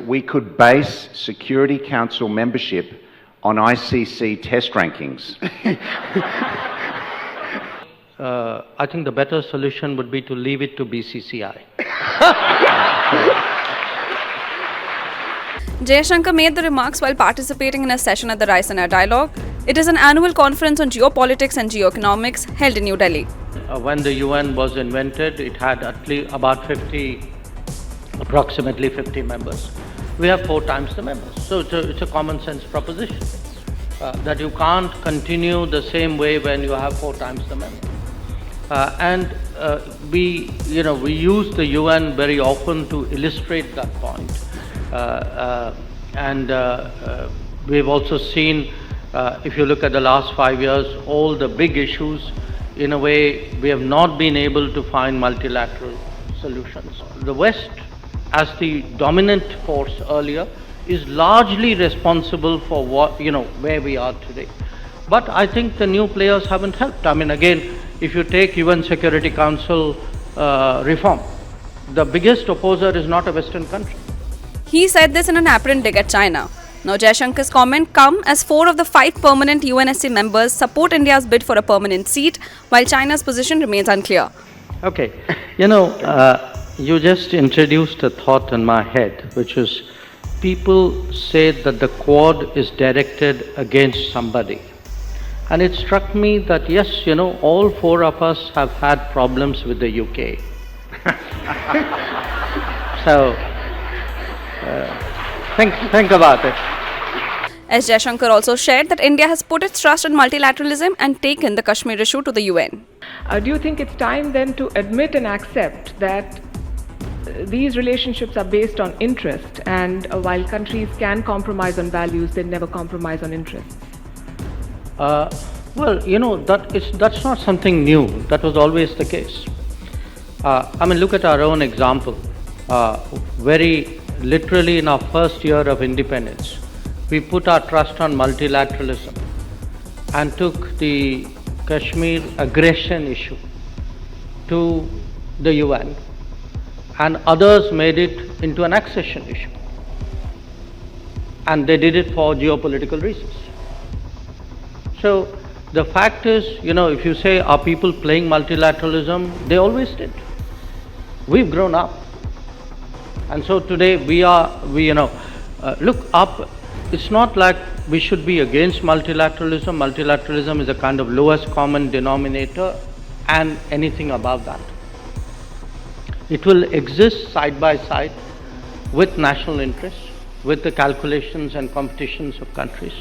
we could base Security Council membership on ICC test rankings. I think the better solution would be to leave it to BCCI. Jaishankar made the remarks while participating in a session at the Raisina Dialogue. It is an annual conference on geopolitics and geoeconomics held in New Delhi. When the UN was invented, it had at least about approximately 50 members. We have 4 times the members. So it's a common sense proposition that you can't continue the same way when you have 4 times the members. We use the UN very often to illustrate that point. We've also seen, if you look at the last 5 years, all the big issues, in a way, we have not been able to find multilateral solutions. The West, as the dominant force earlier, is largely responsible for where we are today. But I think the new players haven't helped. I mean, again, if you take UN Security Council reform, the biggest opposer is not a Western country. He said this in an apparent dig at China. Now, Jaishankar's comment come as 4 of the 5 permanent UNSC members support India's bid for a permanent seat, while China's position remains unclear. Okay, you just introduced a thought in my head, which is people say that the Quad is directed against somebody. And it struck me that yes, all 4 of us have had problems with the UK. So, think about it. As Jaishankar also shared that India has put its trust in multilateralism and taken the Kashmir issue to the UN. Do you think it's time then to admit and accept that these relationships are based on interest, and while countries can compromise on values, they never compromise on interests? That's not something new. That was always the case. Look at our own example. Very literally in our first year of independence, we put our trust on multilateralism and took the Kashmir aggression issue to the UN, and others made it into an accession issue. And they did it for geopolitical reasons. So the fact is, if you say, are people playing multilateralism? They always did. We've grown up. And so today look up, it's not like we should be against multilateralism. Multilateralism is a kind of lowest common denominator and anything above that. It will exist side by side with national interests, with the calculations and competitions of countries.